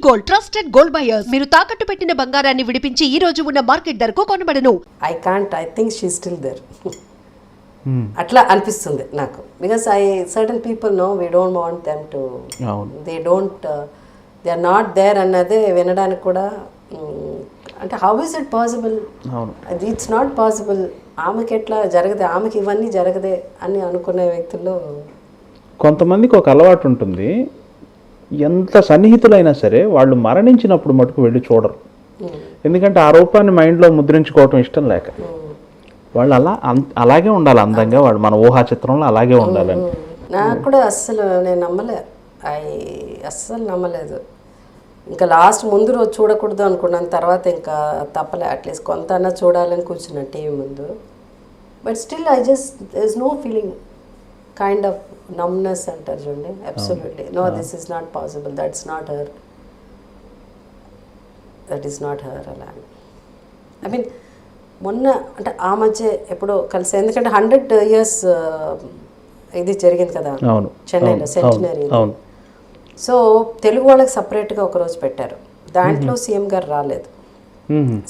Gold, trusted gold buyers. మీరు తాకట్టు పెట్టిన బంగారాన్ని విడిపించి ఈ రోజు ఉన్న మార్కెట్ ధరకు కొనబడను. I think she still there అట్లా అనిపిస్తుంది నాకు. Because certain people no we don't want them to, they are not there అన్నదే వినడానికి కూడా అంటే హౌ ఇస్ ఇట్ పాసిబుల్, అది ఇట్స్ నాట్ పాసిబుల్, ఆమెకి ఎట్లా జరగదే, ఆమెకి ఇవన్నీ జరగదే అని అనుకునే వ్యక్తుల్లో కొంతమందికి ఒక అలవాటు ఉంటుంది, ఎంత సన్నిహితులైనా సరే వాళ్ళు మరణించినప్పుడు మటుకు వెళ్ళి చూడరు. ఎందుకంటే ఆ రూపాన్ని మైండ్లో ముద్రించుకోవటం ఇష్టం లేక. వాళ్ళు అలాగే ఉండాలి అందంగా, వాళ్ళు మన ఊహా చిత్రంలో అలాగే ఉండాలని. నాకు కూడా అస్సలు నేను అస్సలు నమ్మలేదు. ఇంకా లాస్ట్ ముందు రోజు చూడకూడదు అనుకున్నాను, తర్వాత ఇంకా తప్పలే, అట్లీస్ట్ కొంత అన్నా చూడాలని కూర్చున్నా టీవీ ముందు. But still there is no feeling, kind of numbness అంటారు చూడండి. Absolutely no, this is not possible, that's not her, that is not her అలా. ఐ మీన్ మొన్న అంటే ఆ మధ్య ఎప్పుడో కలిసి, ఎందుకంటే 100 years ఇది జరిగింది కదా చెన్నైలో, సెంటినరీ. సో తెలుగు వాళ్ళకి సపరేట్గా ఒకరోజు పెట్టారు, దాంట్లో సీఎం గారు రాలేదు.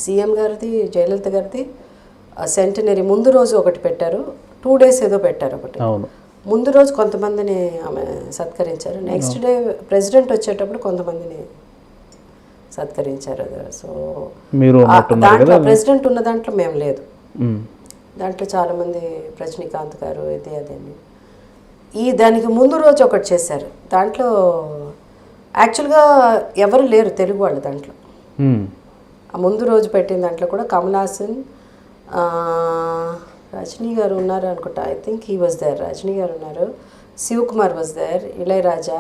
సీఎం గారిది, జయలలిత గారిది సెంటినరీ ముందు రోజు ఒకటి పెట్టారు, 2 days ఏదో పెట్టారు ఒకటి. ముందు రోజు కొంతమందిని ఆమె సత్కరించారు, నెక్స్ట్ డే ప్రెసిడెంట్ వచ్చేటప్పుడు కొంతమందిని సత్కరించారు. సో దాంట్లో ప్రెసిడెంట్ ఉన్న దాంట్లో మేము లేదు, దాంట్లో చాలామంది, రజనీకాంత్ గారు ఇది అదేమి. దానికి ముందు రోజు ఒకటి చేశారు, దాంట్లో యాక్చువల్గా ఎవరు లేరు తెలుగు వాళ్ళు దాంట్లో. ఆ ముందు రోజు పెట్టిన దాంట్లో కూడా కమల్ హాసన్, రజనీ గారు ఉన్నారు అనుకుంటా, I think he was there, Rajini garu ఉన్నారు, శివకుమార్ వాజ్ దేర్, ఇళయరాజా,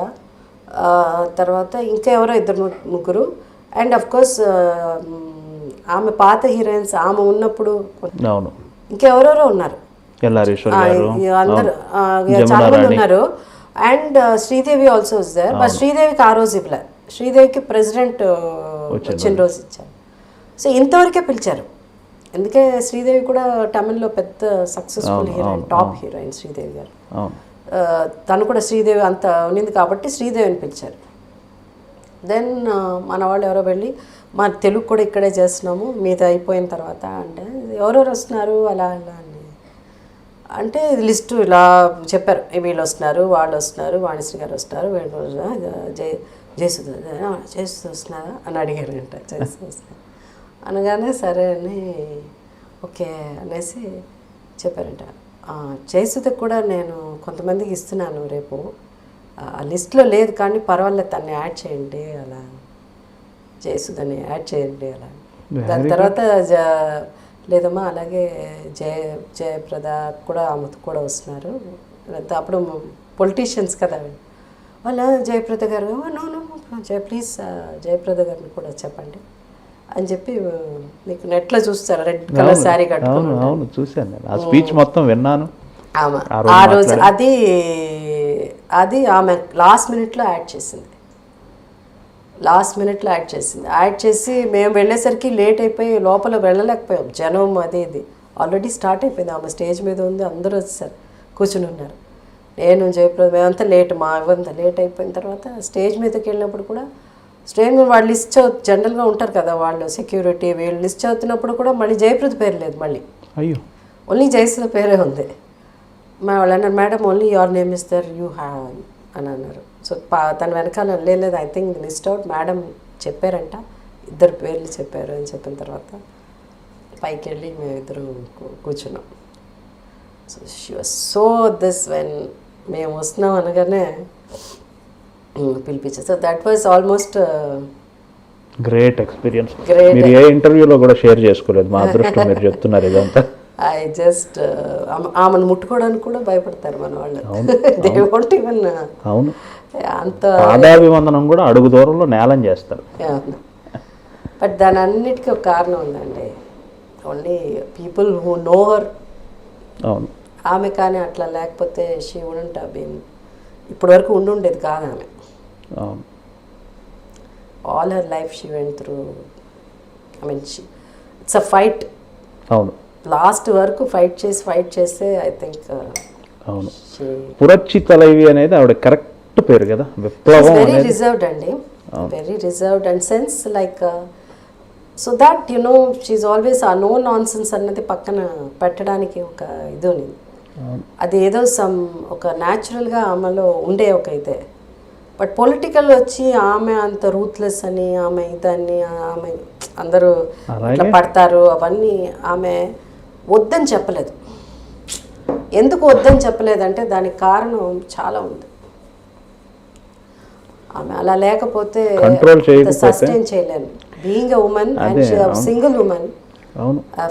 తర్వాత ఇంకా ఎవరో 2-3, అండ్ అఫ్ కోర్స్ ఆమె పాత హీరోయిన్స్ ఆమె ఉన్నప్పుడు ఇంకెవరెవరో ఉన్నారు, అందరు చాలా మంది ఉన్నారు. And Sridevi also was there, but శ్రీదేవికి ఆ రోజు ఇవ్వలే, శ్రీదేవికి ప్రెసిడెంట్ వచ్చిన రోజు ఇచ్చారు. సో ఇంతవరకే పిలిచారు, ఎందుకే శ్రీదేవి కూడా తమిళ్లో పెద్ద successful heroine, top heroine Sridevi గారు. తను కూడా శ్రీదేవి అంత ఉన్నింది కాబట్టి శ్రీదేవిని పిలిచారు. దెన్ మన వాళ్ళు ఎవరో వెళ్ళి, మా తెలుగు కూడా ఇక్కడే చేస్తున్నాము మీది అయిపోయిన తర్వాత అంటే, ఎవరెవరు వస్తున్నారు అలా అలా అని అంటే లిస్టు ఇలా చెప్పారు, వీళ్ళు వస్తున్నారు, వాళ్ళు వస్తున్నారు, వాణిశ్రీ గారు వస్తున్నారు, వీళ్ళు జయసుధ వస్తున్నారా అని అడిగారంట. జయసుధ వస్తున్నారు అనగానే సరే అని ఓకే అనేసి చెప్పారంట. జయసుధకు కూడా నేను కొంతమందికి ఇస్తున్నాను రేపు, ఆ లిస్ట్లో లేదు కానీ పర్వాలేదు తన్ని యాడ్ చేయండి అలా, జయసుధని యాడ్ చేయండి అలా. దాని తర్వాత లేదమ్మా అలాగే జయప్రద కూడా ఆమెతో కూడా వస్తున్నారు, అప్పుడు పొలిటీషియన్స్ కదా వాళ్ళ, జయప్రద గారు నో ప్లీజ్ జయప్రద గారిని కూడా చెప్పండి అని చెప్పి, మీకు నెట్లో చూస్తారు రెడ్ కలర్ శారీ కట్టుకుని చూశాను, ఆ స్పీచ్ మొత్తం విన్నాను. ఆ రోజు అది ఆమె లాస్ట్ మినిట్లో యాడ్ చేసి మేము వెళ్ళేసరికి లేట్ అయిపోయి లోపల వెళ్ళలేకపోయాం, జనం అది ఇది ఆల్రెడీ స్టార్ట్ అయిపోయింది, ఆమె స్టేజ్ మీద ఉంది, అందరూ వచ్చేసారు, కూర్చుని ఉన్నారు. నేను జయప్రద మేమంతా లేట్, మా ఇవంతా లేట్ అయిపోయిన తర్వాత స్టేజ్ మీదకి వెళ్ళినప్పుడు కూడా స్టేజ్ మీద వాళ్ళు లిస్ట్ జనరల్గా ఉంటారు కదా వాళ్ళు సెక్యూరిటీ, వీళ్ళు లిస్ట్ చదువుతున్నప్పుడు కూడా మళ్ళీ జయప్రద పేరు లేదు, మళ్ళీ ఓన్లీ జయసుధ పేరే ఉంది. వాళ్ళు అన్నారు madam only your name is there you have అని అన్నారు. సో తన వెనకాల లేదు, I think list out madam చెప్పారంట, 2 పేర్లు చెప్పారు అని చెప్పిన తర్వాత పైకి వెళ్ళి మేము ఇద్దరు కూర్చున్నాం. So she was so this when మేము వస్తున్నాం అనగానే పిలిపించారు. So that was almost great experience. మీరు ఏ ఇంటర్వ్యూలో కూడా షేర్ చేసుకోలేదు, మా అదృష్టం మీరు చెప్తున్నారు ఇదంతా. ఐ జస్ట్ ఆమెను ముట్టుకోవడానికి కూడా భయపడతారు మన వాళ్ళు, దే వోంట్ ఈవెన్. అవును, అంత పాదాభివందనం కూడా అడుగు దూరంలో నేలం చేస్తారు. బట్ దాని అన్నిటికీ ఒక కారణం ఉందండి, only people who know her. అవును, ఆమె కానీ అట్లా లేకపోతే షీ వుడెంట్ హావ్ బీన్, ఇప్పటి వరకు ఉండేది కాదు ఆమె. All her life she went through, I mean it's a fight. అవును, లాస్ట్ వరకు ఫైట్ చేస్తే ఐ థింక్. అవును, పురచ్చి తలైవి అనేది ఆవిడ కరెక్ట్ పేరు కదా, విప్లవం వెరీ రిజర్వ్డ్ అండి. Very reserved and sense like so that you know she always ఆ నో నాన్ సెన్స్ అన్నది పక్కన పెట్టడానికి ఒక ఇది ఉంది. అది ఏదో ఒక న్యాచురల్గా ఆమెలో ఉండే ఒక ఇదే. బట్ పొలిటికల్ వచ్చి ఆమె అంత రూత్లెస్ అని ఆమె ఇదని ఆమె అందరూ ఇట్లా పడతారు అవన్నీ ఆమె వద్దని చెప్పలేదు. ఎందుకు వద్దని చెప్పలేదంటే దానికి కారణం చాలా ఉంది. ఆమె అలా లేకపోతే సస్టైన్ చేయలేను. Being a women and single women,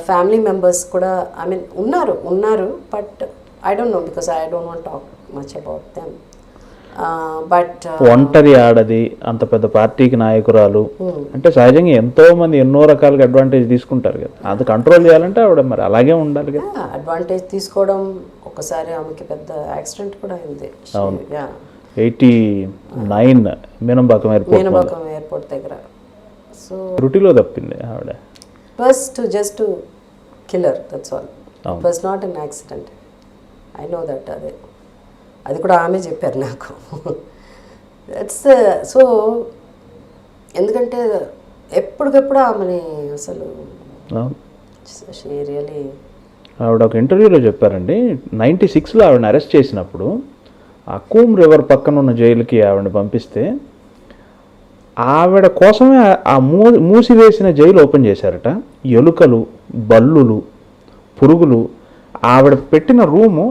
family members కూడా ఐ మీన్ ఉన్నారు but I don't know because I don't want talk much about them. But ఒంటరి ఆడది, అంత పెద్ద పార్టీకి నాయకురాలు అంటే సహజంగా ఎంతో మంది ఎన్నో రకాలుగా అడ్వాంటేజ్ తీసుకుంటారు కదా, అది కంట్రోల్ చేయాలంటే ఆవిడ మరి అలాగే ఉండాలి కదా. అడ్వాంటేజ్ తీసుకోవడం, ఒకసారి ఆమెకి పెద్ద యాక్సిడెంట్ కూడా అయింది. 89 మీనంబాకం ఎయిర్పోర్ట్ దగ్గర. సో రుటిలో తప్పింది ఆవిడ. Just to killer, that's all. It was not an accident. I know that. అది కూడా ఆమె చెప్పారు నాకు. దట్స్ సో ఎందుకంటే ఎప్పటికెప్పుడు ఆమెని అసలు రియలీ ఆవిడ ఒక ఇంటర్వ్యూలో చెప్పారండి, 96లో ఆవిడని అరెస్ట్ చేసినప్పుడు అకూమ్ రివర్ పక్కన ఉన్న జైలుకి ఆవిడని పంపిస్తే ఆవిడ కోసమే ఆ మూసివేసిన జైలు ఓపెన్ చేశారట. ఎలుకలు, బల్లులు, పురుగులు, ఆవిడ పెట్టిన రూము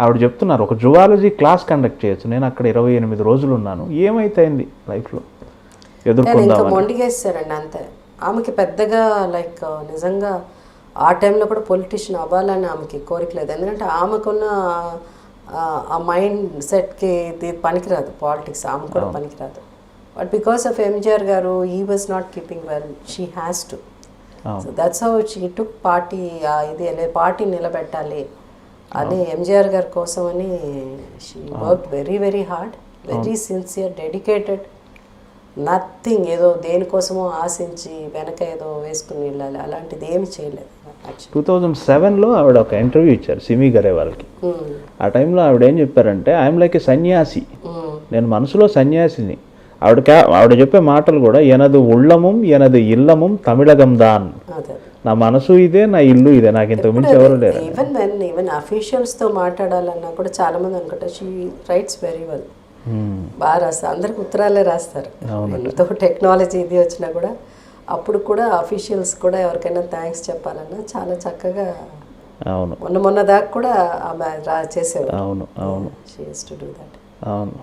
ఆవిడ చెప్తున్నారు ఒక జువాలజీ క్లాస్ కండక్ట్ చేయొచ్చు. నేను అక్కడ 28 రోజులు ఉన్నాను, ఏమైతేంది లైఫ్లో ఎదుర్కొందామని మొండిగేస్తారండి అంతే. ఆమెకి పెద్దగా లైక్ నిజంగా ఆ టైంలో కూడా పొలిటీషియన్ అవ్వాలని ఆమెకి కోరిక లేదు. ఎందుకంటే ఆమెకున్న ఆ మైండ్ సెట్కి ఇది పనికిరాదు, పాలిటిక్స్ ఆమె కూడా పనికిరాదు. బట్ బికాస్ ఆఫ్ ఎంజిఆర్ గారు, he was not keeping well, she has to. So that's how she took party. ఇది పార్టీ నిలబెట్టాలి అని ఎంజిఆర్ గారి కోసం అని she work very very hard, very sincere, dedicated. Nothing ఏదో దేనికోసమో ఆశించి వెనక ఏదో వేసుకుని వెళ్ళాలి అలాంటిది ఏమి చేయలేదు. 2007లో ఆవిడ ఒక ఇంటర్వ్యూ ఇచ్చారు సిమి గరే వాళ్ళకి. ఆ టైంలో ఆవిడ ఏం చెప్పారంటే, ఐఎమ్ లైక్ ఏ సన్యాసి, నేను మనసులో సన్యాసిని. ఆవిడ చెప్పే మాటలు కూడా ఎనదు ఉళ్ళముం ఎనదు ఇల్లముం తమిళగందాన్, నా మనసు ఇదే, నా ఇల్లు ఇదే, నాకు ఇంతకు మించి ఎవరు లేరు. ఈవెన్ అఫీషియల్స్తో మాట్లాడాలన్నా కూడా చాలా మంది అనుకుంటారు షీ రైట్స్ వెరీ వెల్, బాగా రాస్తారు. అందరికి ఉత్తరాలే రాస్తారు. ఎంతో టెక్నాలజీ ఇది వచ్చినా కూడా అప్పుడు కూడా అఫీషియల్స్ కూడా ఎవరికైనా థ్యాంక్స్ చెప్పాలన్నా చాలా చక్కగా, మొన్న దాకా కూడా ఆమె చేసేవారు. అవును అవును, she used to do that. అవును.